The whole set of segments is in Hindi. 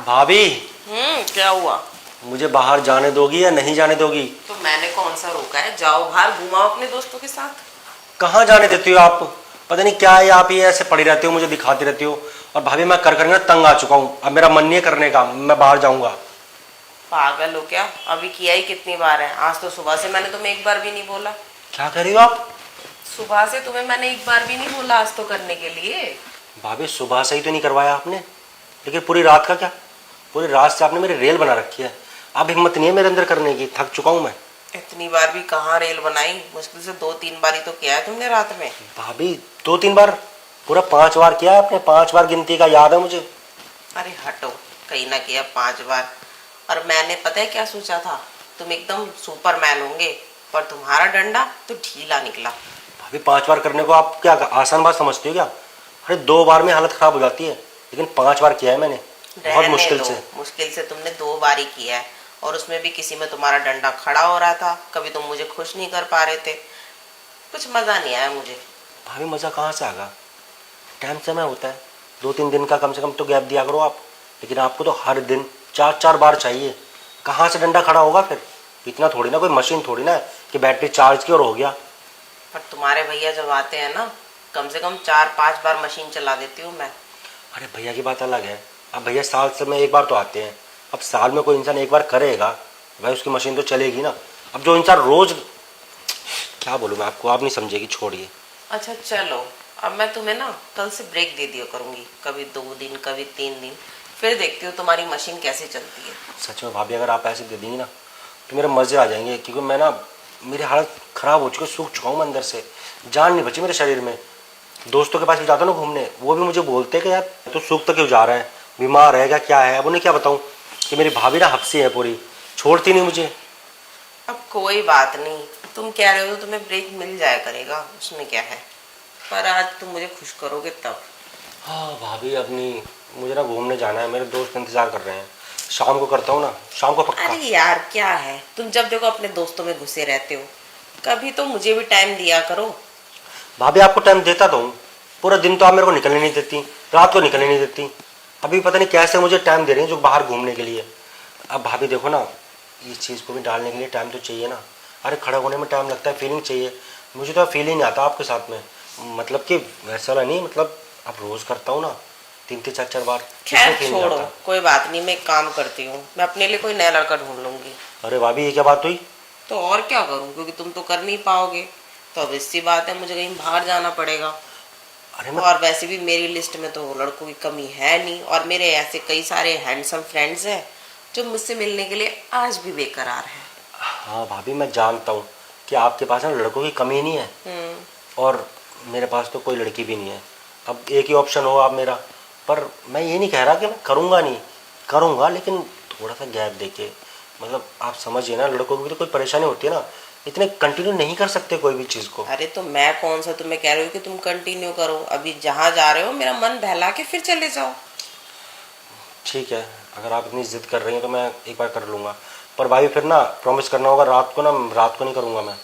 भाभी, क्या हुआ? मुझे बाहर जाने दोगी या नहीं जाने दोगी? तो मैंने कौन सा रोका है? जाओ बाहर घुमाओ अपने दोस्तों के साथ। कहाँ जाने देती हो आप? पता नहीं क्या है, आप ये ऐसे पड़ी रहती हो, मुझे दिखाती रहती हो। और भाभी मैं कर ना तंग आ चुका हूँ, अब मेरा मन नहीं है करने का, मैं बाहर जाऊंगा। पागल हो क्या? अभी किया ही कितनी बार है? आज तो सुबह से मैंने तुम्हें एक बार भी नहीं बोला। क्या कर रही हो आप? सुबह से तुम्हें मैंने एक बार भी नहीं बोला आज तो करने के लिए। भाभी सुबह से ही तो नहीं करवाया आपने, लेकिन पूरी रात का क्या? पूरी रात से आपने मेरी रेल बना रखी है। अब हिम्मत नहीं है मेरे अंदर करने की, थक चुका हूँ मैं। इतनी बार भी कहाँ रेल बनाई, मुश्किल से 2-3 बार ही तो किया है तुमने रात में। भाभी 2-3 बार? पूरा 5 बार किया है आपने, 5 बार गिनती का याद है मुझे। अरे हटो, कहीं ना किया 5 बार। और मैंने पता है क्या सोचा था, तुम एकदम सुपरमैन होंगे, पर तुम्हारा डंडा तो ढीला निकला। भाभी 5 बार करने को आप क्या आसान बात समझती हो क्या? अरे 2 बार में हालत खराब हो जाती है, लेकिन 5 बार किया है मैंने, बहुत मुश्किल से। मुश्किल से तुमने 2 बार ही किया है, और उसमें भी किसी में तुम्हारा डंडा खड़ा हो रहा था। कभी तुम मुझे खुश नहीं कर पा रहे थे। कुछ मजा नहीं आया मुझे। भाभी मज़ा कहाँ से आएगा? टाइम समय होता है, 2-3 दिन का कम से कम तो गैप दिया करो आप। लेकिन आपको तो हर दिन 4-4 बार चाहिए, कहाँ से डंडा खड़ा होगा फिर? इतना थोड़ी ना, कोई मशीन थोड़ी ना है कि बैटरी चार्ज की और हो गया। पर तुम्हारे भैया जब आते हैं ना, कम से कम 4-5 बार मशीन चला देती हूँ मैं। अरे भैया की बात अलग है, अब भैया साल से में एक बार तो आते हैं। अब साल में कोई इंसान एक बार करेगा भाई, उसकी मशीन तो चलेगी ना। अब जो इंसान रोज, क्या बोलूँ मैं आपको, आप नहीं समझेगी, छोड़िए। अच्छा चलो, अब मैं तुम्हें ना कल से ब्रेक दे दिया करूंगी, कभी 2 दिन कभी 3 दिन, फिर देखती हूँ तुम्हारी मशीन कैसे चलती है। सच में भाभी, अगर आप ऐसे दे देंगी ना तो मेरे मज़े आ जाएंगे, क्योंकि मैं ना, मेरी हालत ख़राब हो चुकी है, सूख चुका हूँ मैं अंदर से, जान नहीं बची मेरे शरीर में। दोस्तों के पास भी जाता हूँ ना घूमने, वो भी मुझे बोलते हैं कि यार तो सूख तो क्यों जा रहा है, बीमार है क्या है? अब उन्हें क्या बताऊँ कि मेरी भाभी ना हफ्सी है पूरी, छोड़ती नहीं मुझे। अब कोई बात नहीं, तुम कह रहे हो तो तुम्हें ब्रेक मिल जाया करेगा, उसमें क्या है। पर आज तुम मुझे खुश करोगे तब। हाँ भाभी, अब नहीं, मुझे ना घूमने जाना है, मेरे दोस्त इंतज़ार कर रहे हैं। शाम को करता हूँ ना, शाम को पक्का। अरे यार क्या है, तुम जब देखो अपने दोस्तों में घुसे रहते हो, कभी तो मुझे भी टाइम दिया करो। भाभी आपको टाइम देता तो हूँ, पूरा दिन तो आप मेरे को निकलने नहीं देती, रात को निकलने नहीं देती। अभी पता नहीं कैसे मुझे टाइम दे रही हैं जो बाहर घूमने के लिए। अब भाभी देखो ना, इस चीज़ को भी डालने के लिए टाइम तो चाहिए ना। अरे खड़ा होने में टाइम लगता है, फीलिंग चाहिए। मुझे तो फील ही नहीं आता आपके साथ में, मतलब कि वैसा वाला नहीं, मतलब अब रोज़ करता हूँ ना 3-3 4-4 बार, इसमें खैर फील नहीं छोड़ो, आता। कोई बात नहीं, मैं एक काम करती हूँ, मैं अपने लिए कोई नया लड़का ढूंढ लूंगी। अरे भाभी ये क्या बात हुई? तो और क्या करूँ, क्योंकि तुम तो कर नहीं पाओगे, तो अब इसी बात है, मुझे कहीं बाहर जाना पड़ेगा। अरे मैं, और वैसे भी मेरी लिस्ट में तो लड़कों की कमी है नहीं, और मेरे ऐसे कई सारे हैंडसम फ्रेंड्स हैं जो मुझसे मिलने के लिए आज भी बेकरार हैं। हाँ भाभी मैं जानता हूँ कि आपके पास ना लड़कों की कमी नहीं है, और मेरे पास तो कोई लड़की भी नहीं है। अब एक ही ऑप्शन हो आप मेरा। पर मैं ये नहीं कह रहा कि मैं करूँगा नहीं, करूँगा, लेकिन थोड़ा सा गैप देके, मतलब आप समझिए ना, लड़कों की भी तो कोई परेशानी होती है ना, इतने कंटिन्यू नहीं कर सकते कोई भी चीज़ को। अरे तो मैं कौन सा तुम्हें कह रही हूँ कि तुम कंटिन्यू करो, अभी जहाँ जा रहे हो मेरा मन बहला के फिर चले जाओ। ठीक है, अगर आप इतनी जिद कर रही हैं तो मैं एक बार कर लूँगा, पर भाई फिर ना प्रॉमिस करना होगा, रात को ना, रात को नहीं करूँगा मैं।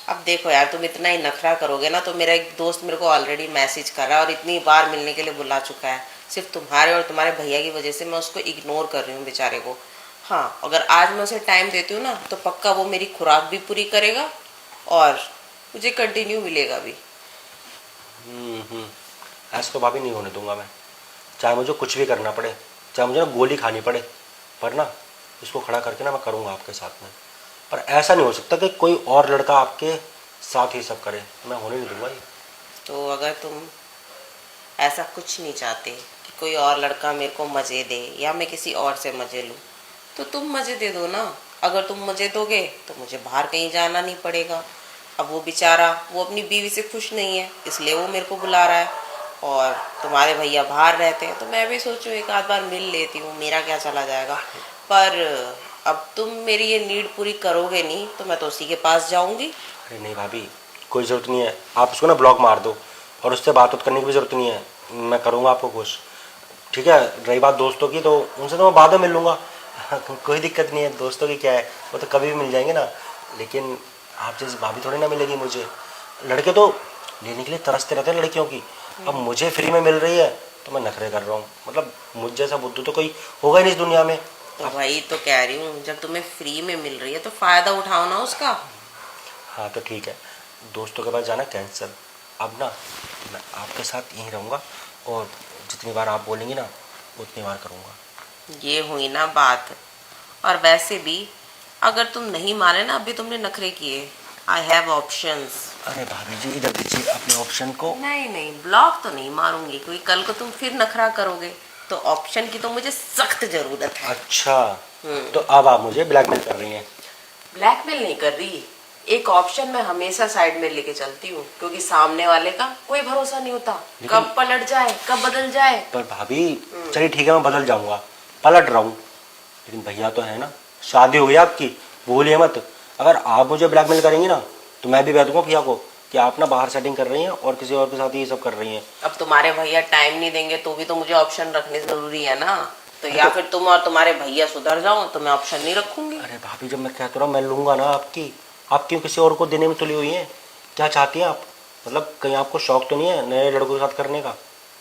अब देखो यार, तुम इतना ही नखरा करोगे ना, तो मेरा एक दोस्त मेरे को ऑलरेडी मैसेज कर रहा है और इतनी बार मिलने के लिए बुला चुका है। सिर्फ तुम्हारे और तुम्हारे भैया की वजह से मैं उसको इग्नोर कर रही हूँ बेचारे को। हाँ, अगर आज मैं उसे टाइम देती हूँ ना, तो पक्का वो मेरी खुराक भी पूरी करेगा और मुझे कंटिन्यू मिलेगा भी। ऐसा तो भाभी नहीं होने दूंगा मैं, चाहे मुझे कुछ भी करना पड़े, चाहे मुझे ना गोली खानी पड़े, पर ना इसको खड़ा करके ना मैं करूँगा आपके साथ में। पर ऐसा नहीं हो सकता कि कोई और लड़का आपके साथ ही सब करे, मैं होने नहीं दूंगा ये। तो अगर तुम ऐसा कुछ नहीं चाहते कि कोई और लड़का मेरे को मज़े दे या मैं किसी और से मज़े लूँ, तो तुम मज़े दे दो ना। अगर तुम मज़े दोगे तो मुझे बाहर कहीं जाना नहीं पड़ेगा। अब वो बेचारा, वो अपनी बीवी से खुश नहीं है, इसलिए वो मेरे को बुला रहा है, और तुम्हारे भैया बाहर रहते हैं, तो मैं भी सोचूं एक आध बार मिल लेती हूँ, मेरा क्या चला जाएगा। पर अब तुम मेरी ये नीड पूरी करोगे नहीं, तो मैं तो उसी के पास जाऊँगी। अरे नहीं भाभी, कोई ज़रूरत नहीं है, आप उसको ना ब्लॉक मार दो, और उससे बात करने की भी ज़रूरत नहीं है, मैं करूँगा आपको खुश। ठीक है, रही बात दोस्तों की, तो उनसे तो मैं बाद में मिल लूँगा। कोई दिक्कत नहीं है, दोस्तों की क्या है, वो तो कभी भी मिल जाएंगे ना। लेकिन आप जैसी भाभी थोड़ी ना मिलेगी मुझे। लड़के तो लेने के लिए तरसते रहते हैं लड़कियों की, अब मुझे फ्री में मिल रही है तो मैं नखरे कर रहा हूँ। मतलब मुझ जैसा बुद्धू तो कोई होगा ही नहीं इस दुनिया में। तो वही तो कह रही हूँ, जब तुम्हें फ्री में मिल रही है तो फायदा उठाओ ना उसका। हाँ तो ठीक है, दोस्तों के पास जाना कैंसिल। अब ना मैं आपके साथ यहीं रहूँगा और जितनी बार आप बोलेंगी ना उतनी बार करूँगा। ये हुई ना बात। और वैसे भी अगर तुम नहीं माने ना, अभी तुमने नखरे किए, आई हैव ऑप्शंस। अरे भाभी जी इधर दीजिए अपने ऑप्शन को। नहीं नहीं, ब्लॉक तो नहीं मारूंगी, क्योंकि कल को तुम फिर नखरा करोगे तो ऑप्शन की तो मुझे सख्त जरूरत है। अच्छा तो अब आप मुझे ब्लैकमेल कर रही हैं। ब्लैकमेल नहीं कर रही, एक ऑप्शन मैं हमेशा साइड में लेके चलती हूँ, क्योंकि सामने वाले का कोई भरोसा नहीं होता, कब पलट जाए कब बदल जाए। पर भाभी चलिए ठीक है मैं बदल जाऊँगा, पलट रहा हूँ, लेकिन भैया तो है ना, शादी हो गई आपकी, भूलिए मत। अगर आप मुझे ब्लैकमेल करेंगी ना तो मैं भी कह दूंगा भैया को कि आप ना बाहर सेटिंग कर रही हैं और किसी और के साथ ये सब कर रही हैं। अब तुम्हारे भैया टाइम नहीं देंगे तो भी तो मुझे ऑप्शन रखने जरूरी है ना। तो या फिर तुम और तुम्हारे भैया सुधर जाओ तो मैं ऑप्शन नहीं रखूंगी। अरे भाभी जब मैं कहता रहा हूँ मैं लूंगा ना आपकी, आप क्यों किसी और को देने में तुली हुई हैं? क्या चाहती हैं आप? मतलब कहीं आपको शौक तो नहीं है नए लड़कों के साथ करने का?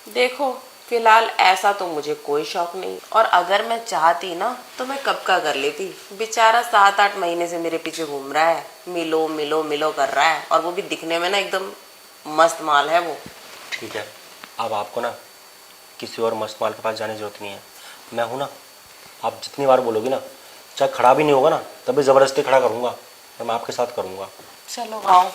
देखो फिलहाल ऐसा तो मुझे कोई शौक नहीं, और अगर मैं चाहती ना तो मैं कब का कर लेती। बेचारा 7-8 महीने से मेरे पीछे घूम रहा है, मिलो मिलो मिलो कर रहा है, और वो भी दिखने में ना एकदम मस्त माल है वो। ठीक है, अब आपको ना किसी और मस्त माल के पास जाने की जरूरत नहीं है, मैं हूँ ना। आप जितनी बार बोलोगी ना, चाहे खड़ा भी नहीं होगा ना तभी ज़बरदस्ती खड़ा करूँगा और मैं आपके साथ करूँगा। चलो आओ।